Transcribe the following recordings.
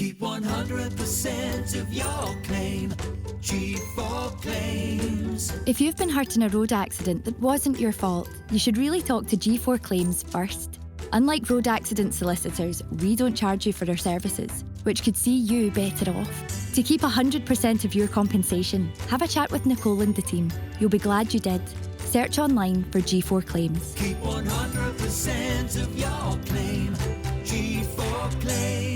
Keep 100% of your claim. G4 Claims. If you've been hurt in a road accident that wasn't your fault, you should really talk to G4 Claims first. Unlike road accident solicitors, we don't charge you for our services, which could see you better off. To keep 100% of your compensation, have a chat with Nicole and the team. You'll be glad you did. Search online for G4 Claims. Keep 100% of your claim. G4 Claims.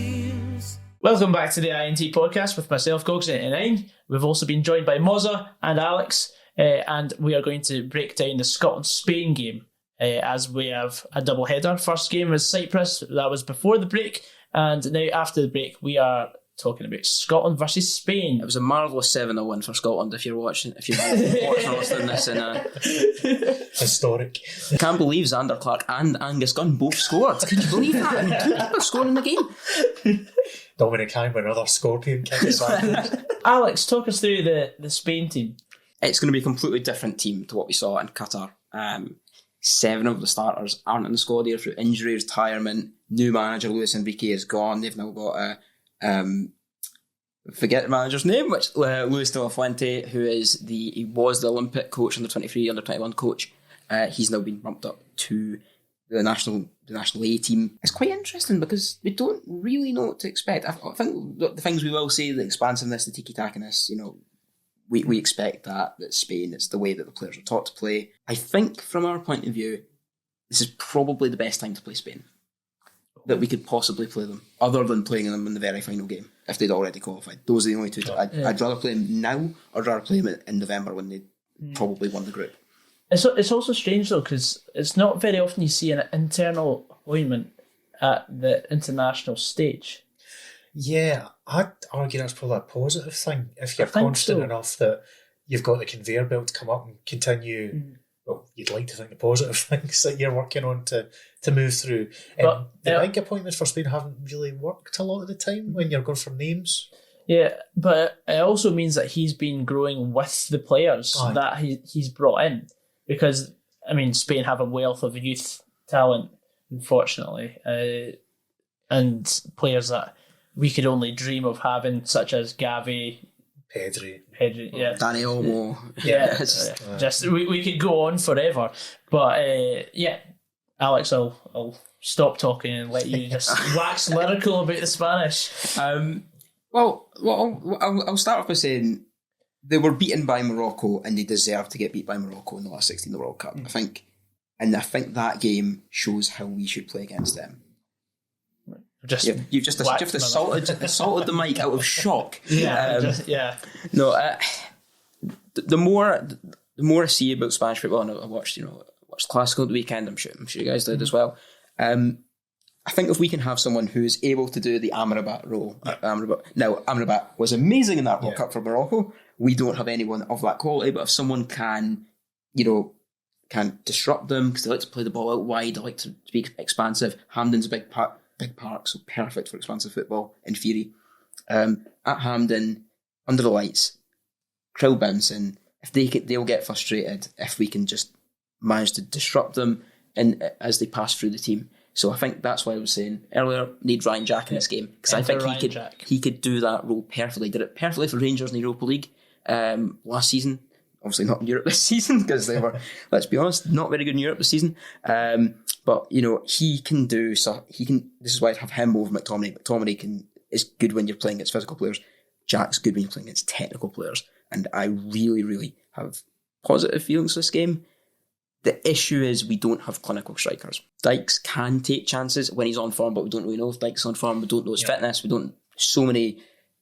Welcome back to the INT podcast with myself, goggsysaan. We've also been joined by Mozza and Alex, and we are going to break down the Scotland-Spain game as we have a double header. First game was Cyprus, that was before the break, and now after the break we are talking about Scotland versus Spain. It was a marvellous 7-0 win for Scotland if you're watching or listening to this. Historic. I can't believe Xander Clark and Angus Gunn both scored. Can you believe that? I mean, two people scoring in the game. Dominic Hine with another scorpion kick. Alex, talk us through the Spain team. It's going to be a completely different team to what we saw in Qatar. 7 of the starters aren't in the squad here through injury, retirement. New manager Luis Enrique is gone. They've now got a forget the manager's name, which Luis de la Fuente, who was the Olympic coach, under 23, under 21 coach. He's now been bumped up to the national A team. It's quite interesting because we don't really know what to expect. I think the things we will say, the expansiveness, the tiki-takiness, we expect that Spain, it's the way that the players are taught to play. I think from our point of view, this is probably the best time to play Spain that we could possibly play them, other than playing them in the very final game if they'd already qualified. Those are the only two. I'd rather play them now or rather play them in November when they probably won the group. It's also strange though, because it's not very often you see an internal appointment at the international stage. Yeah, I'd argue that's probably a positive thing. If you're constant enough that you've got the conveyor belt to come up and continue, well, you'd like to think the positive things that you're working on to move through. The big appointments for Spain haven't really worked a lot of the time when you're going for names. Yeah, but it also means that he's been growing with the players that he's brought in. Because, I mean, Spain have a wealth of youth talent, unfortunately, and players that we could only dream of having, such as Gavi, Pedri, yeah, Dani Olmo. Just we could go on forever. But Alex, I'll stop talking and let you just wax lyrical about the Spanish. Well, I'll start off by saying they were beaten by Morocco and they deserve to get beat by Morocco in the last 16 of the World Cup. I think that game shows how we should play against them. You've just assaulted the mic out of shock. The more I see about Spanish football, and I watched Classical at the weekend. I'm sure you guys did as well. I think if we can have someone who's able to do the Amrabat role, Amrabat was amazing in that World Cup for Morocco. We don't have anyone of that quality, but if someone can disrupt them because they like to play the ball out wide, they like to be expansive. Hamden's a big park, so perfect for expansive football in theory. At Hamden, under the lights, Krill Benson, if they'll get frustrated if we can just manage to disrupt them as they pass through the team. So I think that's why I was saying earlier, need Ryan Jack in this game because I think he could do that role perfectly. Did it perfectly for Rangers in the Europa League last season. Obviously not in Europe this season because they were, let's be honest, not very good in Europe this season. But he can do so. This is why I have him over McTominay. McTominay is good when you're playing against physical players. Jack's good when you're playing against technical players. And I really, really have positive feelings for this game. The issue is we don't have clinical strikers. Dykes can take chances when he's on form, but we don't really know if Dykes is on form. We don't know his fitness. So many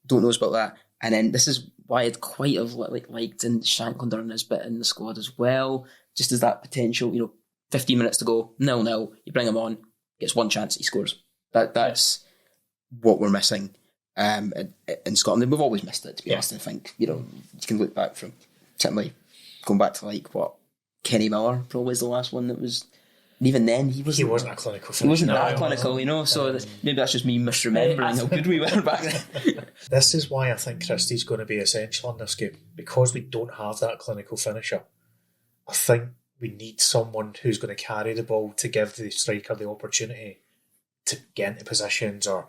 don't know about that. And then this is why I'd quite have liked and Shankland earn his bit in the squad as well. Just as that potential, 15 minutes to go, 0-0, you bring him on, gets one chance, he scores. That's what we're missing in Scotland. And we've always missed it, to be honest. I think, you can look back from certainly going back to Kenny Miller probably is the last one that was. And even then, he wasn't a clinical. He wasn't that clinical, So maybe that's just me misremembering how good we were back then. This is why I think Christie's going to be essential in this game, because we don't have that clinical finisher. I think we need someone who's going to carry the ball to give the striker the opportunity to get into positions or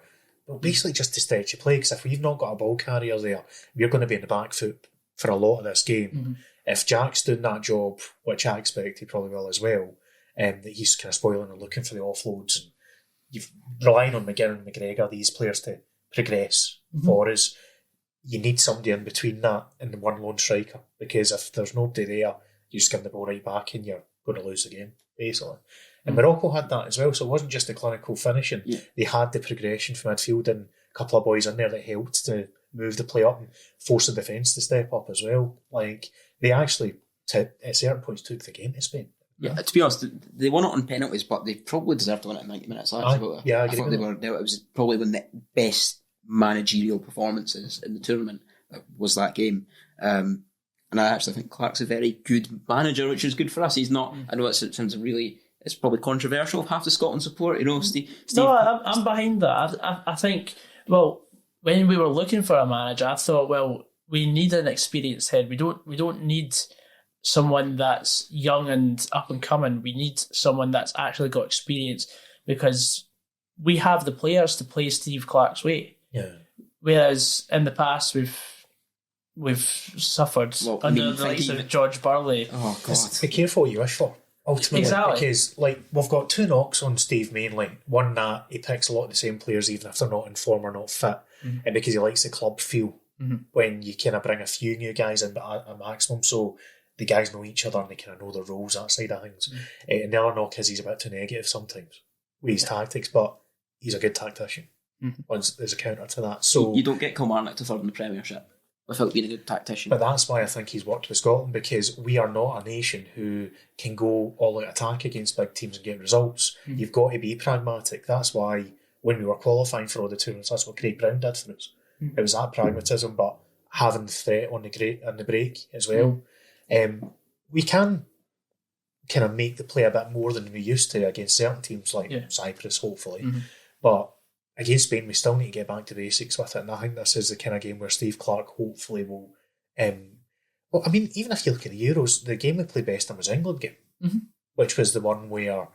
well, basically just to stretch your play, because if we've not got a ball carrier there, we're going to be in the back foot for a lot of this game. If Jack's doing that job, which I expect he probably will as well, that he's kind of spoiling and looking for the offloads, and you've relying on McGinn and McGregor, these players, to progress for us. You need somebody in between that and the one lone striker, because if there's nobody there, you just give the ball right back and you're going to lose the game, basically. And Morocco had that as well, so it wasn't just the clinical finishing. They had the progression from midfield and a couple of boys in there that helped to move the play up and force the defence to step up as well. Like, they actually, at certain points, took the game to Spain. Yeah, to be honest, they won it on penalties, but they probably deserved to win it in 90 minutes. I thought they were. It was probably one of the best managerial performances in the tournament. Was that game, and I actually think Clark's a very good manager, which is good for us. He's not. I know it sounds really. It's probably controversial of half the Scotland support, Steve. No, I'm behind that. I think. Well, when we were looking for a manager, I thought, well, we need an experienced head. We don't need someone that's young and up and coming. We need someone that's actually got experience, because we have the players to play Steve Clark's way. Yeah. Whereas in the past we've suffered under the likes of George Burley. Oh God! Be careful what you wish for. Ultimately, exactly. Because we've got two knocks on Steve mainly. One, that he picks a lot of the same players even if they're not in form or not fit, and because he likes the club feel when you kind of bring a few new guys in, but a maximum, so the guys know each other and they kind of know their roles, that side of things. And the other knock is he's a bit too negative sometimes with his tactics, but he's a good tactician. There's a counter to that. So you don't get Kilmarnock to third in the Premiership without being a good tactician. But that's why I think he's worked with Scotland, because we are not a nation who can go all out attack against big teams and get results. You've got to be pragmatic. That's why when we were qualifying for all the tournaments, that's what Craig Brown did for us. It was that pragmatism, but having the threat on the break as well. We can kind of make the play a bit more than we used to against certain teams like Cyprus, hopefully. But against Spain, we still need to get back to basics with it. And I think this is the kind of game where Steve Clark hopefully will... well, I mean, even if you look at the Euros, the game we played best in was the England game, which was the one where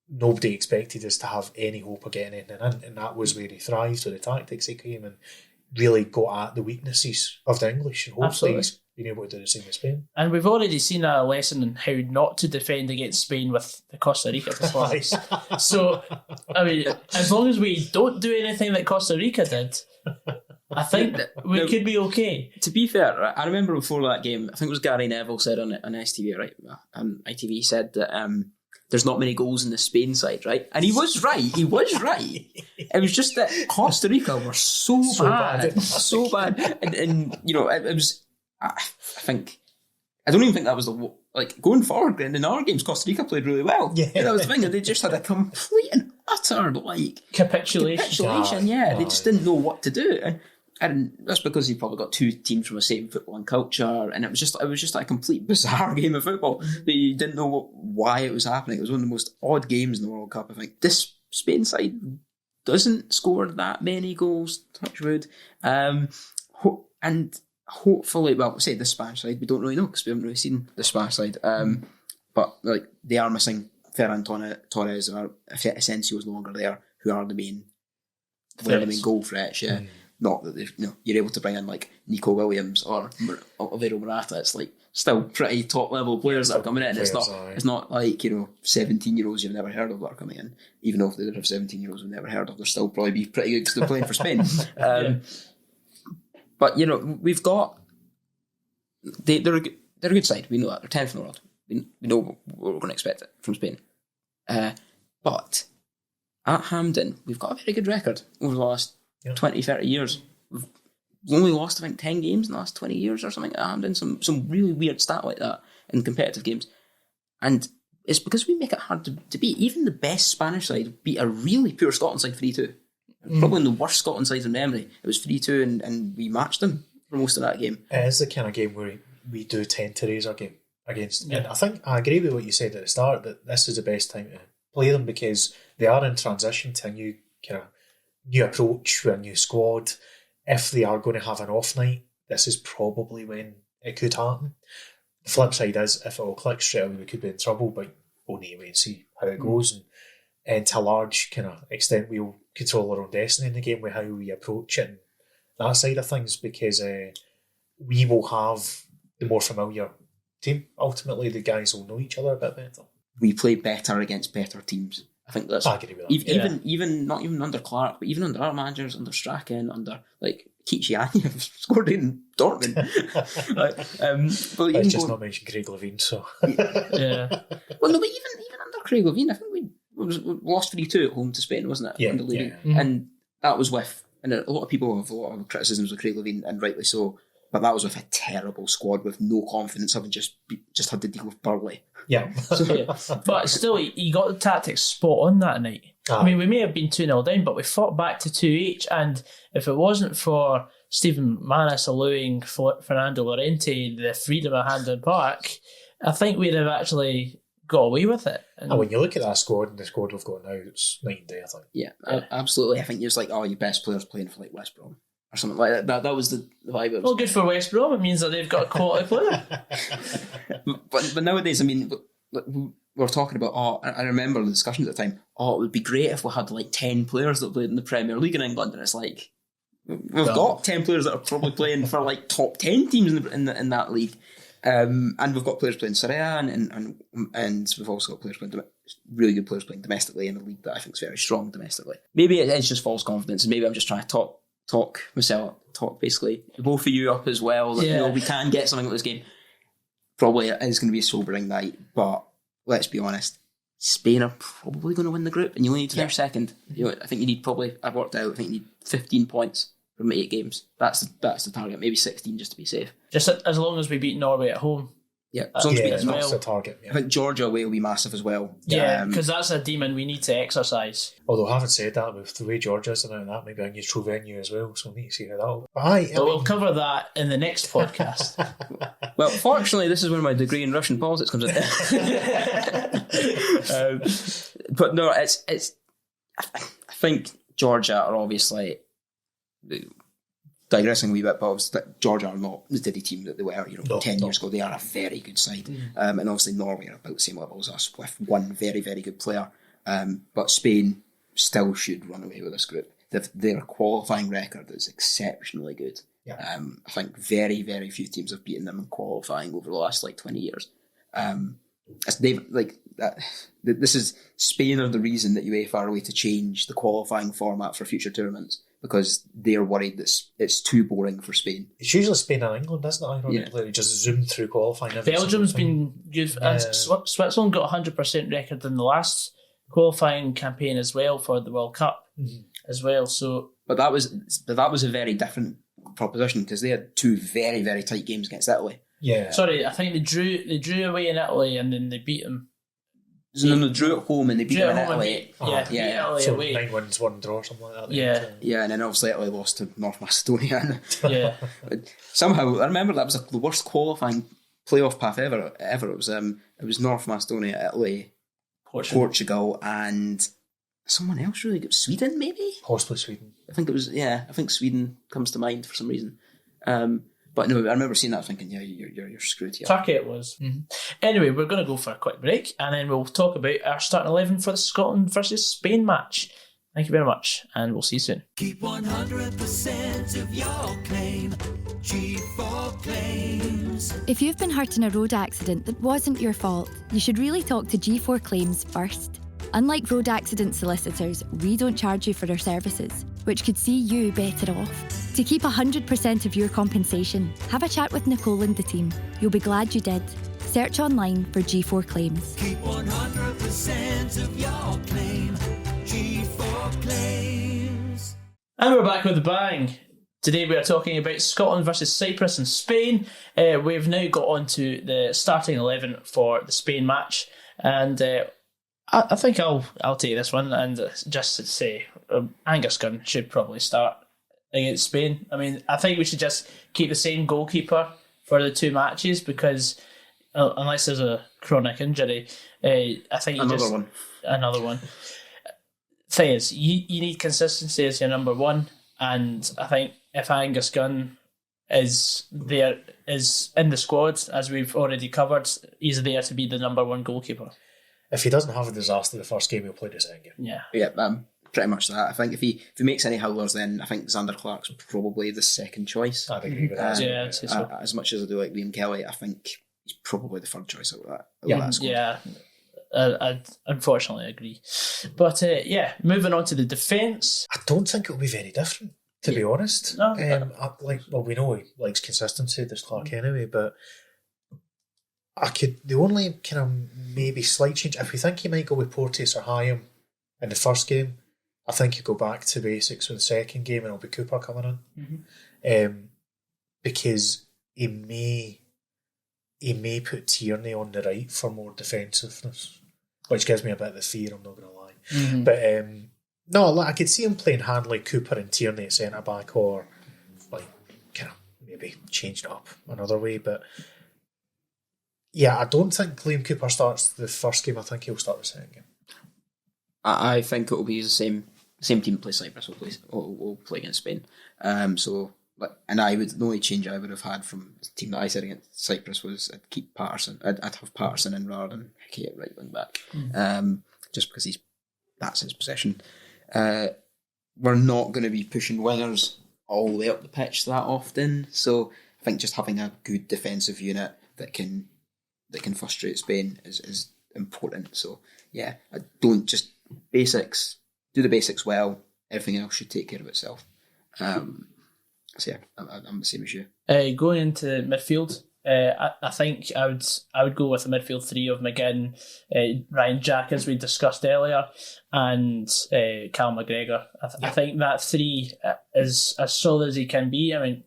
nobody expected us to have any hope of getting anything in. And that was where he thrived with the tactics he came and really got at the weaknesses of the English. And hopefully he's been able to do the same with Spain. And we've already seen a lesson in how not to defend against Spain with the Costa Rica performance. So, I mean, as long as we don't do anything that Costa Rica did, I think we could be okay. To be fair, I remember before that game, I think it was Gary Neville said on STV, right? ITV said that there's not many goals in the Spain side, right? And he was right. It was just that Costa Rica were so bad. So bad. And you know, it was... I don't even think that was going forward in our games. Costa Rica played really well. Yeah, that was the thing. They just had a complete and utter capitulation. They just didn't know what to do, and that's because you probably got two teams from the same football and culture, and it was just a complete bizarre game of football. They didn't know why it was happening. It was one of the most odd games in the World Cup. I think this Spain side doesn't score that many goals. Touch wood, and hopefully, well, say the Spanish side, we don't really know because we haven't really seen the Spanish side. But they are missing Ferran Torres and Asensio is no longer there, who are the main goal threats. Yeah, not that you're able to bring in like Nico Williams or Alvaro Morata. It's like still pretty top level players that are coming in. It's not like 17-year-olds you've never heard of that are coming in. Even though if they did have 17-year-olds we've never heard of, they'll still probably be pretty good because they're playing for Spain. But we've got they're a good side. We know that they're 10th in the world. We know what we're going to expect from Spain. But at Hampden, we've got a very good record over the last 20, 30 years. We've only lost, I think, 10 games in the last 20 years or something at Hampden. Some really weird stat like that in competitive games. And it's because we make it hard to beat. Even the best Spanish side beat a really poor Scotland side 3-2. Probably in the worst Scotland sides in memory. It was 3-2 and we matched them for most of that game. It is the kind of game where we do tend to raise our game against. Yeah. And I think I agree with what you said at the start, that this is the best time to play them because they are in transition to a new approach with a new squad. If they are going to have an off night, this is probably when it could happen. The flip side is, if it all clicks straight away, we could be in trouble, but we'll need to wait and see how it goes. And to a large kind of extent, we'll control our own destiny in the game with how we approach it and that side of things, because we will have the more familiar team. Ultimately, the guys will know each other a bit better. We play better against better teams. I think that's... I agree with that. Even not even under Clark, but even under our managers, under Strachan, under like Kichiani, scored in Dortmund. Let's just not mention Craig Levine. So Yeah. Well, no, but even under Craig Levine, I think we lost 3-2 at home to Spain, wasn't it? Yeah, Under Levine. yeah. And that was with, and a lot of people have a lot of criticisms of Craig Levine, and rightly so. But that was with a terrible squad with no confidence, having just had to deal with Burley. yeah. Yeah. But still, he got the tactics spot on that night. I mean, we may have been 2-0 down, but we fought back to 2-H, and if it wasn't for Stephen Manis allowing Fernando Llorente the freedom of Hampden Park, I think we'd have actually got away with it. And when you look at that squad and the squad we've got now, it's night and day, I think. Yeah, absolutely. I think it was like, oh, your best players playing for like West Brom or something like that. That was the vibe. Well, good for West Brom. It means that they've got a quality player. but nowadays, I mean, we were talking about, I remember the discussions at the time, it would be great if we had like 10 players that played in the Premier League in England, and it's like, we've got 10 players that are probably playing for like top 10 teams in that league. And we've got players playing Serie A, and we've also got players playing really good players playing domestically in a league that I think is very strong domestically. Maybe it's just false confidence, and maybe I'm just trying to talk basically both of you up as well. That, we can get something like this game. Probably it is going to be a sobering night, but let's be honest, Spain are probably going to win the group, and you only need to finish second. I think you need I've worked out, I think you need 15 points from 8 games. That's the target. Maybe 16 just to be safe. Just as long as we beat Norway at home. Yeah, as long as we beat that's the target. Yeah. I think Georgia away will be massive as well. Yeah, because that's a demon we need to exercise. Although having said that, with the way Georgia's and that, maybe a neutral venue as well, so we need to see how that'll... We'll cover that in the next podcast. Well, fortunately, this is where my degree in Russian politics comes in. But no, it's. I think Georgia are obviously digressing a wee bit, but Georgia are not the Diddy team that they were 10 years ago. They are a very good side, and obviously Norway are about the same level as us with one very, very good player. But Spain still should run away with this group. Their qualifying record is exceptionally good. Yeah. I think very, very few teams have beaten them in qualifying over the last 20 years. This is Spain are the reason that UEFA are away to change the qualifying format for future tournaments, because they're worried that it's too boring for Spain. It's usually Spain and England, isn't it? Ironically, just zoom through qualifying. Belgium's been good. And Switzerland got 100% record in the last qualifying campaign as well for the World Cup as well. So, but that was a very different proposition, because they had 2 very, very tight games against Italy. Yeah. Sorry, I think they drew away in Italy and then they beat them. So they drew at home and they beat them in Italy. Italy so away. 9 wins, 1 draw, something like that. Yeah, and then obviously Italy lost to North Macedonia. Yeah. Somehow, I remember that was the worst qualifying playoff path ever. It was North Macedonia, Italy, Portugal, and someone else really good. Sweden, maybe? Possibly Sweden. I think it was, I think Sweden comes to mind for some reason. But no, I remember seeing that thinking, you're screwed here. Turkey it was. Mm-hmm. Anyway, we're going to go for a quick break, and then we'll talk about our starting 11 for the Scotland versus Spain match. Thank you very much, and we'll see you soon. Keep 100% of your claim. G4 Claims. If you've been hurt in a road accident that wasn't your fault, you should really talk to G4 Claims first. Unlike road accident solicitors, we don't charge you for our services, which could see you better off. To keep 100% of your compensation, have a chat with Nicole and the team. You'll be glad you did. Search online for G4 Claims. Keep 100% of your claim. G4 Claims. And we're back with a bang. Today we are talking about Scotland versus Cyprus and Spain. We've now got on to the starting 11 for the Spain match, and I think I'll take this one, and just to say Angus Gunn should probably start against Spain. I mean, I think we should just keep the same goalkeeper for the 2 matches, because unless there's a chronic injury, I think another one. Thing is, you need consistency as your number one, and I think if Angus Gunn is in the squad, as we've already covered, he's there to be the number one goalkeeper. If he doesn't have a disaster the first game, he'll play the second game. Yeah. Yeah, pretty much that. I think if he makes any howlers, then I think Xander Clark's probably the second choice. I'd agree with that. Yeah, I'd say so. As much as I do like Liam Kelly, I think he's probably the third choice out of that. Yeah, I'd unfortunately agree. But moving on to the defence. I don't think it'll be very different, to be honest. No. We know he likes consistency, does Clark anyway, but the only kind of maybe slight change, if we think he might go with Porteous or Hyam in the first game, I think he'll go back to basics for the second game and it'll be Cooper coming in. Because he may put Tierney on the right for more defensiveness, which gives me a bit of the fear, I'm not going to lie. But no, I could see him playing Handley, Cooper and Tierney at centre back, or like kind of maybe changing it up another way. But yeah, I don't think Liam Cooper starts the first game. I think he'll start the second game. I think it will be the same team that plays Cyprus will play against Spain. And the only change I would have had from the team that I said against Cyprus was I'd keep Patterson. I'd have Patterson in rather than Hickey at right wing back, just because that's his position. We're not going to be pushing wingers all the way up the pitch that often, so I think just having a good defensive unit that can frustrate Spain is important. So yeah, I don't just basics. Do the basics well. Everything else should take care of itself. So yeah, I'm the same as you. Going into midfield, I think I would go with a midfield three of McGinn, Ryan Jack, as we discussed earlier, and Cal McGregor. I think that three is as solid as he can be. I mean,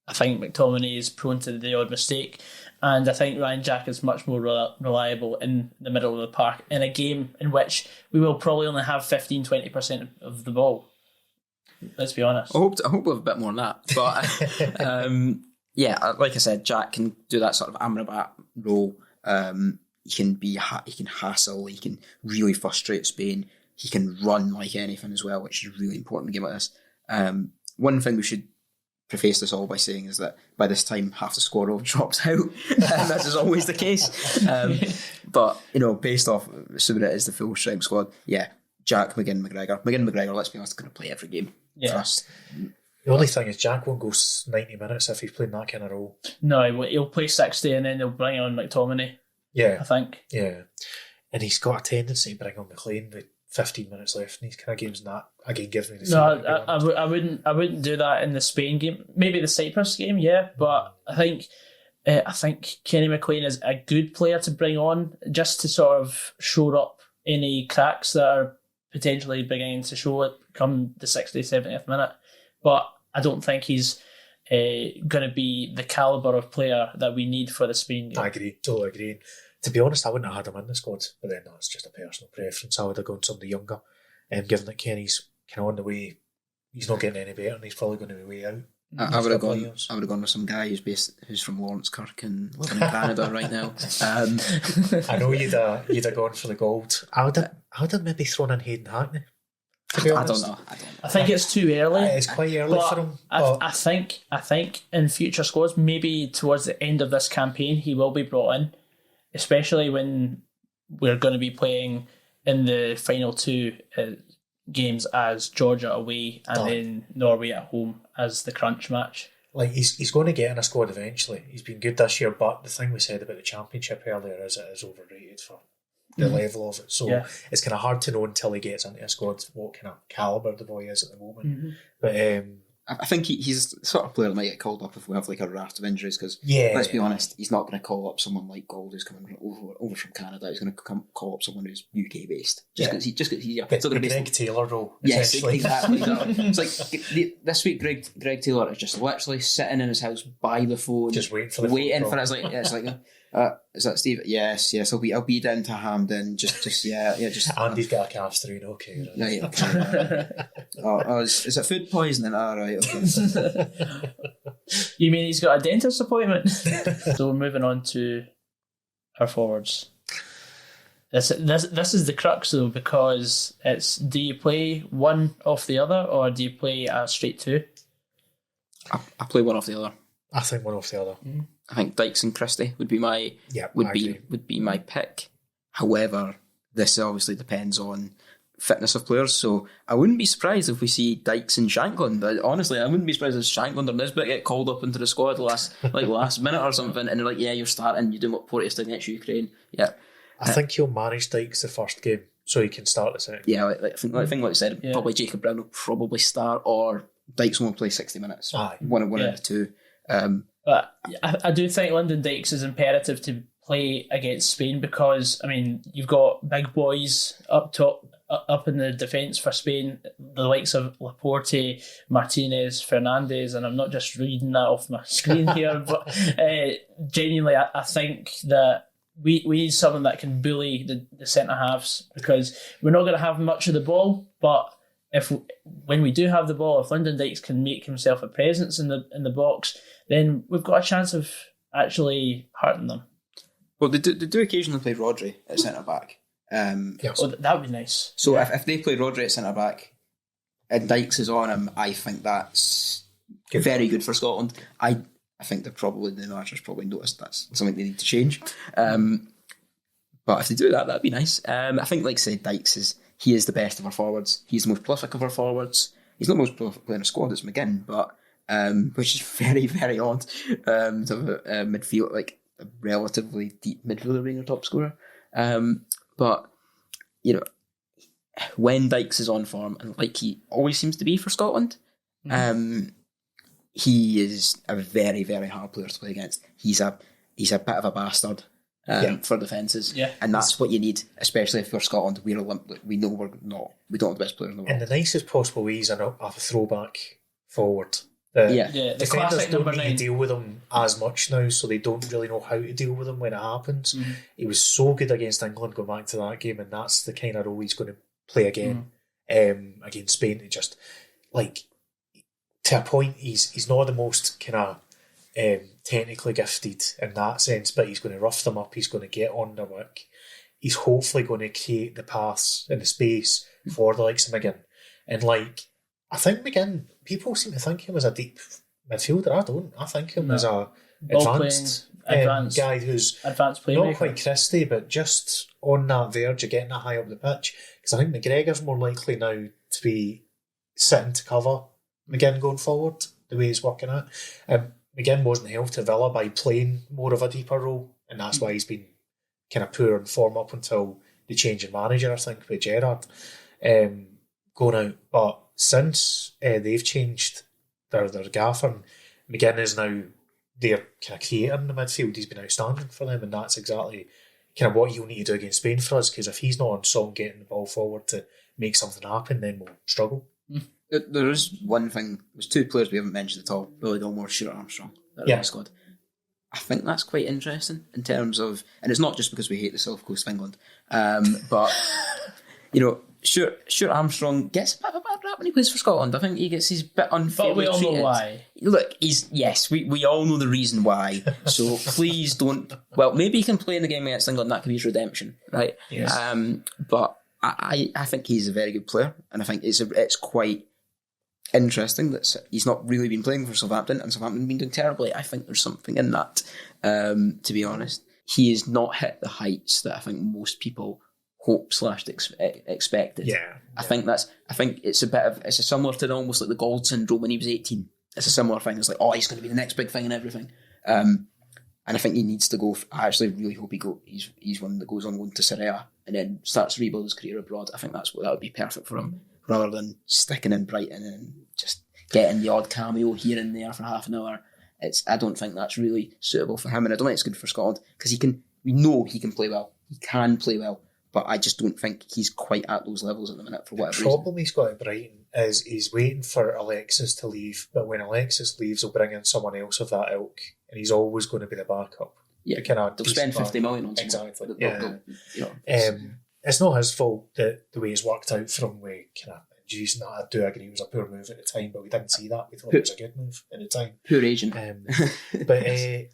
I think McTominay is prone to the odd mistake, and I think Ryan Jack is much more reliable in the middle of the park in a game in which we will probably only have 15-20% of the ball. Let's be honest. I hope we have a bit more than that. But yeah, like I said, Jack can do that sort of Amrabat role. He can hassle. He can really frustrate Spain. He can run like anything as well, which is really important in a game like this. One thing we should preface this all by saying is that by this time half the squad all dropped out. That is always the case. But based off assuming it is the full strength squad, yeah, Jack, McGinn, McGregor. Let's be honest, going to play every game. Yeah. For us. The only thing is Jack won't go 90 minutes if he's playing that kind of role. No, he'll play 60 and then they'll bring on McTominay. Yeah. I think. Yeah. And he's got a tendency to bring on McLean with 15 minutes left in these kind of games, and that again gives me the feeling. No, I wouldn't do that in the Spain game. Maybe the Cyprus game, yeah, but I think Kenny McLean is a good player to bring on just to sort of shore up any cracks that are potentially beginning to show it come the 60th, 70th minute. But I don't think he's going to be the calibre of player that we need for the Spain game. I agree, totally agree. To be honest, I wouldn't have had him in the squad, but then that's just a personal preference. I would have gone somebody younger, given that Kenny's kind of on the way. He's not getting any better, and he's probably going to be way out. I would have gone with some guy who's from Lawrence Kirk and living in Canada right now. I know you'd have gone for the gold. I would have maybe thrown in Hayden Hackney. I don't know. I think it's too early. It's quite early for him. I think in future squads, maybe towards the end of this campaign, he will be brought in, especially when we're going to be playing in the final two games as Georgia away and then Norway at home as the crunch match. Like he's going to get in a squad eventually. He's been good this year, but the thing we said about the championship earlier is it is overrated for the level of it. So it's kind of hard to know until he gets into a squad what kind of calibre the boy is at the moment. But I think he's the sort of player that might get called up if we have like a raft of injuries, because let's be honest, he's not going to call up someone like Gold who's coming over from Canada. He's going to call up someone who's UK based just because he's still going to be Greg Taylor role. Yes, exactly. It's like this week Greg Taylor is just literally sitting in his house by the phone, just waiting for it. It's like is that Steve? Yes. I'll be down to Hampden. Just. Andy's got a calf strain. Okay. Right. Okay. Is it food poisoning? All right. Okay. You mean he's got a dentist appointment? So we're moving on to our forwards. This is the crux though, because it's, do you play one off the other or do you play a straight two? I play one off the other. I think one off the other. I think Dykes and Christie would be my my pick. However, this obviously depends on fitness of players. So I wouldn't be surprised if we see Dykes and Shankland. But honestly, I wouldn't be surprised if Shankland or Nisbet get called up into the squad last minute or something, and they're like, yeah, you're starting, you're doing what Porteous did against Ukraine. Yeah. I think he'll manage Dykes the first game so he can start the second. Yeah, I think like I said, probably Jacob Brown will probably start, or Dykes will play 60 minutes. Aye. One of the two. But I do think Lyndon Dykes is imperative to play against Spain because, I mean, you've got big boys up top, up in the defence for Spain, the likes of Laporte, Martinez, Fernandes, and I'm not just reading that off my screen here, but genuinely, I think that we need someone that can bully the centre-halves because we're not going to have much of the ball, but when we do have the ball, if Lyndon Dykes can make himself a presence in the box, then we've got a chance of actually hurting them. Well, they do occasionally play Rodri at centre-back. Yes. Oh, that would be nice. So if they play Rodri at centre-back and Dykes is on him, I think that's very good for Scotland. I think the managers probably noticed that's something they need to change. But if they do that, that'd be nice. I think, like I said, Dykes is the best of our forwards. He's the most prolific of our forwards. He's not the most prolific player in the squad, it's McGinn, but which is very, very odd to have a midfield, like a relatively deep midfielder being a top scorer. But, when Dykes is on form, and like he always seems to be for Scotland, he is a very, very hard player to play against. He's a bit of a bastard for defences, and that's what you need, especially if you're Scotland. We know we don't have the best player in the world. In the nicest possible ways, I have a throwback forward. The Defenders classic don't number need 9. to deal with him as much now, so they don't really know how to deal with him when it happens. He was so good against England going back to that game, and that's the kind of role he's going to play again against Spain. It just, like, to a point, he's not the most kind of technically gifted in that sense, but he's going to rough them up, he's going to get on the wick, he's hopefully going to create the paths and the space for the likes of McGinn. And, like, I think McGinn, people seem to think him as a deep midfielder. I don't. I think him as a advanced guy who's advanced playmaker. Not quite Christie, but just on that verge of getting that high up the pitch. Because I think McGregor's more likely now to be sitting to cover McGinn going forward, the way he's working out. McGinn wasn't helped to Villa by playing more of a deeper role, and that's why he's been kind of poor in form up until the change in manager, I think, with Gerrard going out. But since they've changed their gaffer, and McGinn is now their kind of creator in the midfield, he's been outstanding for them, and that's exactly kind of what he'll need to do against Spain for us, because if he's not on song getting the ball forward to make something happen, then we'll struggle. There is one thing, there's two players we haven't mentioned at all, Billy Gilmore, Stuart Armstrong, that are in the squad. I think that's quite interesting in terms of, and it's not just because we hate the South Coast of England, but, Stuart Armstrong gets a bit of a bad rap when he plays for Scotland. I think he gets his bit unfairly treated. But we all know why. Look, we all know the reason why. So please don't. Well, maybe he can play in the game against England. That could be his redemption, right? Yes. But I think he's a very good player, and I think it's quite interesting that he's not really been playing for Southampton, and Southampton have been doing terribly. I think there's something in that. To be honest, he has not hit the heights that I think most people hope/expected. I think it's a similar to almost like the Gold syndrome when he was 18. It's a similar thing. It's like, he's going to be the next big thing and everything. And I think he needs to go. I actually really hope he's one that goes on loan to Syria and then starts to rebuild his career abroad. I think that would be perfect for him, rather than sticking in Brighton and just getting the odd cameo here and there for half an hour. I don't think that's really suitable for him, and I don't think it's good for Scotland because we know he can play well. He can play well. But I just don't think he's quite at those levels at the minute for whatever reason. The problem he's got at Brighton is he's waiting for Alexis to leave, but when Alexis leaves, he'll bring in someone else of that ilk, and he's always going to be the backup. Yeah, they'll spend 50 million on someone. Exactly. It's not his fault that the way it's worked out from with kind of injuries and that. I do agree it was a poor move at the time, but we didn't see that. We thought it was a good move at the time. Poor agent. But the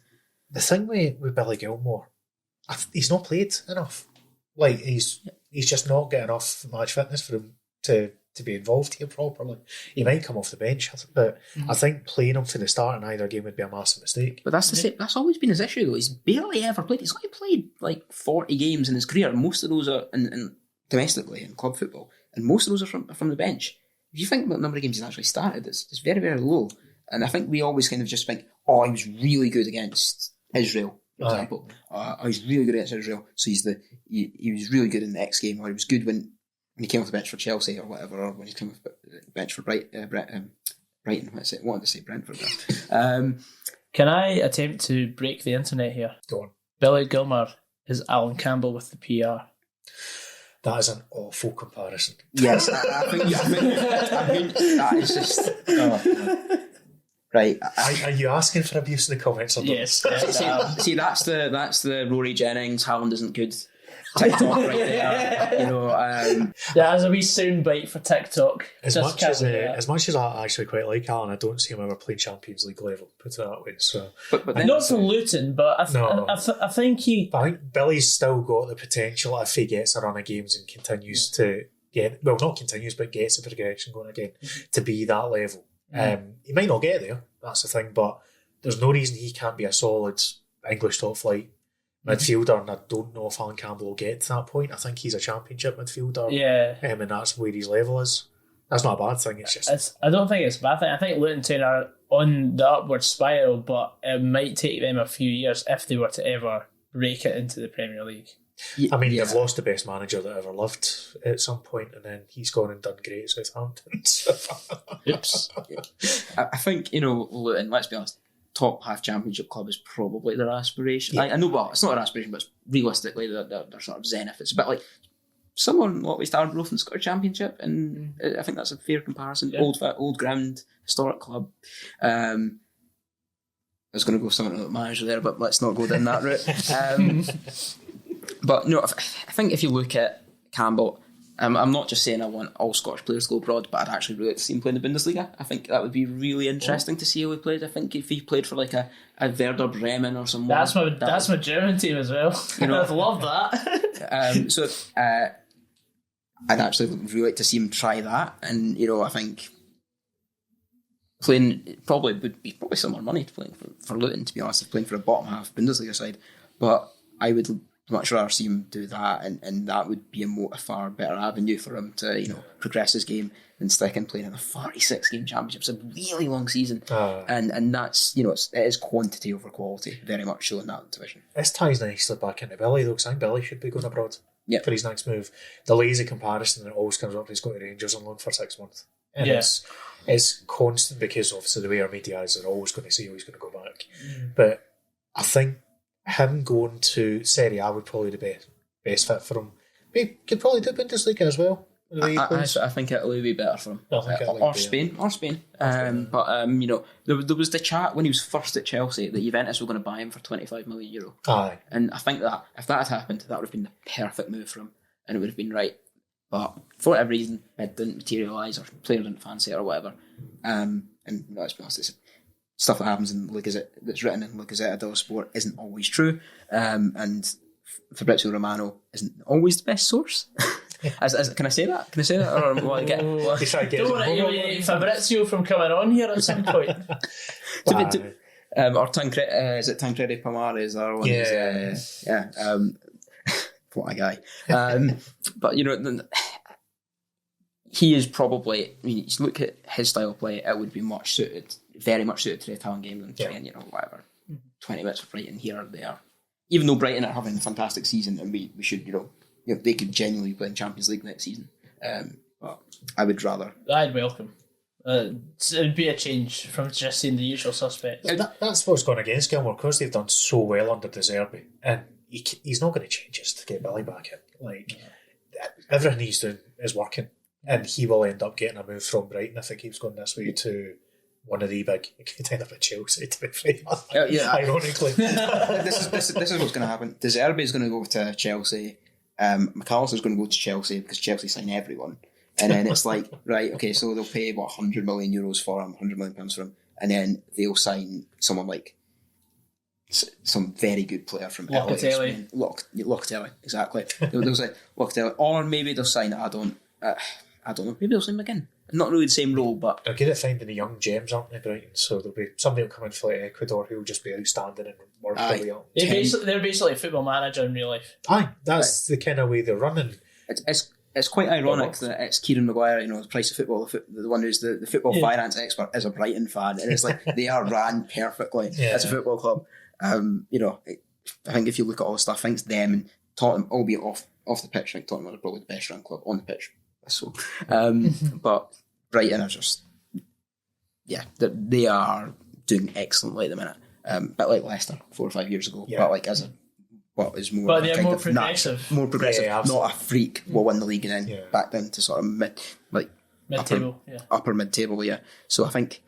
thing with Billy Gilmore, he's not played enough. Like, he's just not got enough match fitness for him to be involved here properly. He might come off the bench, but I think playing him for the start in either game would be a massive mistake. But that's always been his issue, though. He's barely ever played. He's only played like 40 games in his career. Most of those are in domestically in club football. and most of those are from the bench. If you think about the number of games he's actually started, it's very, very low. And I think we always kind of just think, oh, he was really good against Israel, for example. He's really good against Israel, so he was really good in the next game, or he was good when he came off the bench for Chelsea or whatever, or when he came off the bench for Brighton. What's it? I wanted to say Brentford there. Can I attempt to break the internet here? Go on. Billy Gilmore is Alan Campbell with the PR. That is an awful comparison. Yes, I think that is just... Oh, right. Are you asking for abuse in the comments or not? Yes. See, that's the Rory Jennings, Haaland isn't good TikTok right there. You know, yeah, as a wee soundbite for TikTok. As much as I actually quite like Alan, I don't see him ever playing Champions League level, put it that way. So, but then, not for Luton, but I think I think Billy's still got the potential if he gets a run of games and continues to get, well, not continues, but gets the progression going again, to be that level. He might not get there, that's the thing, but there's no reason he can't be a solid English top flight midfielder, and I don't know if Alan Campbell will get to that point. I think he's a championship midfielder, and that's where his level is. That's not a bad thing. It's just I don't think it's a bad thing. I think Luton Town are on the upward spiral, but it might take them a few years if they were to ever break it into the Premier League. I mean, they've lost the best manager that ever lived at some point, and then he's gone and done great at Southampton. Oops. I think, Luton, let's be honest, top half championship club is probably their aspiration. I know, well, it's not their aspiration, but realistically, they're sort of zenith. It's a bit like someone what we started Growth and Scottish Championship, and I think that's a fair comparison. Yeah. Old ground, historic club. I was going to go something about manager there, but let's not go down that route. But no, I think if you look at Campbell, I'm not just saying I want all Scottish players to go abroad, but I'd actually really like to see him play in the Bundesliga. I think that would be really interesting to see how he played. I think if he played for like a Werder Bremen or someone. That's my German team as well. I'd love that. I'd actually really like to see him try that, and I think playing would be some more money to playing for Luton, to be honest, if playing for a bottom half Bundesliga side. But I would much rather see him do that, and that would be a far better avenue for him to progress his game than sticking playing in a 46-game championship. It's a really long season, and that's it is quantity over quality, very much so in that division. This ties nicely back into Billy though, because I think Billy should be going abroad for his next move. The lazy comparison that always comes up, he's going to Rangers on loan for 6 months, and it's constant because obviously the way our media is, they're always going to say he's going to go back. But I think him going to Serie A would probably be the best fit for him. He could probably do Bundesliga as well. I think Italy would be better for him. Or Spain. But there was the chat when he was first at Chelsea that Juventus were going to buy him for €25 million. Aye. And I think that if that had happened, that would have been the perfect move for him, and it would have been right. But for whatever reason, it didn't materialise, or player didn't fancy it, or whatever. And let's be honest, it's stuff that happens in La Gazzetta, that's written in La Gazzetta dello Sport, isn't always true, and Fabrizio Romano isn't always the best source. Can I say that? Can I say that? Or will I get? Don't want Fabrizio from coming on here at some point. Or Tancredi, is it Tancredi Palmare? Is that one? Yeah. What a guy. But he is probably. I mean, you look at his style of play, it would be very much suited to the Italian game than playing, whatever, 20 minutes for Brighton here or there. Even though Brighton are having a fantastic season, and we should, they could genuinely play in Champions League next season. But I would rather. I'd welcome. It would be a change from just seeing the usual suspects. That's what's gone against Gilmore, because they've done so well under De Zerbi, and he's not going to change us to get Billy back in. Everything he's doing is working, and he will end up getting a move from Brighton if it keeps going this way to one of the big. It could end up at Chelsea, to be fair. Ironically, this is what's going to happen. De Zerbi is going to go to Chelsea. McAllister's going to go to Chelsea because Chelsea sign everyone, and then it's like, right, okay, so they'll pay €100 million for him, £100 million for him, and then they'll sign someone like some very good player from Locatelli. Locatelli, exactly. They'll say Locatelli, or maybe they'll sign. I don't know. Maybe they'll sign McGinn. Not really the same role, but they're good at finding the young gems, aren't they, Brighton? So there'll be somebody will come in for Ecuador who will just be outstanding and work really up. They're basically a football manager in real life. Aye, that's the kind of way they're running. It's quite ironic that it's Kieran Maguire, the Price of Football, the one who's the football finance expert, is a Brighton fan, and it's like they are ran perfectly as a football club. I think if you look at all the stuff, I think it's them and Tottenham, albeit off the pitch. I think Tottenham are probably the best run club on the pitch. So, but Brighton are just, they are doing excellently at the minute. A bit like Leicester 4 or 5 years ago, but like as a what is more, but they're more progressive. More progressive, Yeah, not a freak will win the league and then back down to sort of mid-table, upper mid-table. Yeah. So I think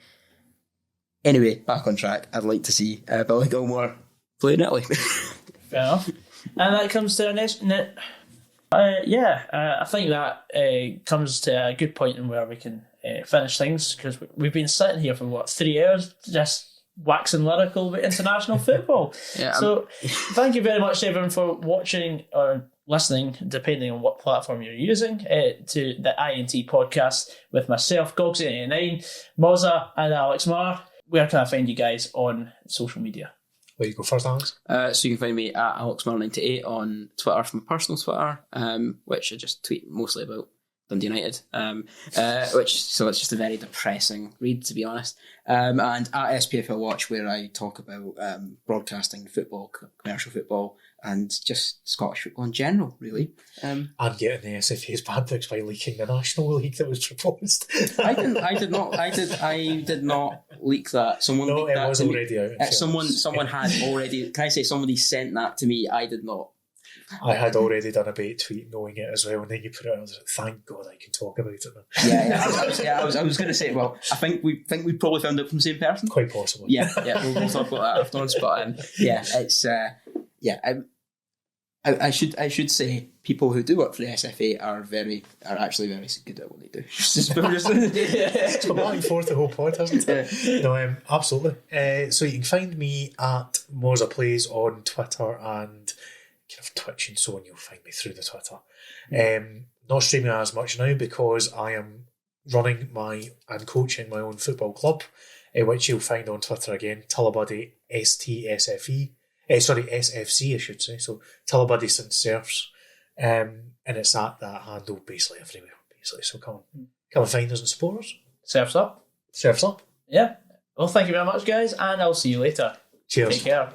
anyway, back on track. I'd like to see Billy Gilmore play in Italy. Fair enough. And that comes to our next. I think that comes to a good point in where we can finish things, because we've been sitting here for 3 hours just waxing lyrical with international football. So thank you very much everyone for watching or listening, depending on what platform you're using, to the INT podcast with myself, goggsysaan, Mozza and Alex Marr. Where can I find you guys on social media? Where you go first, Alex? So you can find me at AlexMar98 on Twitter, from my personal Twitter, which I just tweet mostly about Dundee United, so it's just a very depressing read, to be honest. And at SPFL Watch, where I talk about broadcasting football, commercial football, and just Scottish football in general, really. And getting the SFA's bad fix by leaking the National League that was proposed. I did not leak that. Someone leaked it that was to already me. out. Someone had already. Can I say somebody sent that to me? I did not. I had already done a bait tweet knowing it as well, and then you put it out. I was like, thank God I can talk about it now. I was going to say, well, I think we probably found out from the same person. Quite possibly. Yeah, we'll talk about that afterwards. But it's I should say people who do work for the SFA are actually very good at what they do. It's come back and forth the whole pod, hasn't it? No, absolutely. So you can find me at Mozza Plays on Twitter and kind of Twitch and so on. You'll find me through the Twitter. Not streaming as much now because I am running and coaching my own football club, which you'll find on Twitter again, Tullibuddy STSFE. SFC, I should say. So Tullibuddy St Serfs, and it's at that handle basically everywhere. So come and find us and support us. Surfs up. Surfs up. Yeah. Well, thank you very much, guys, and I'll see you later. Cheers. Take care.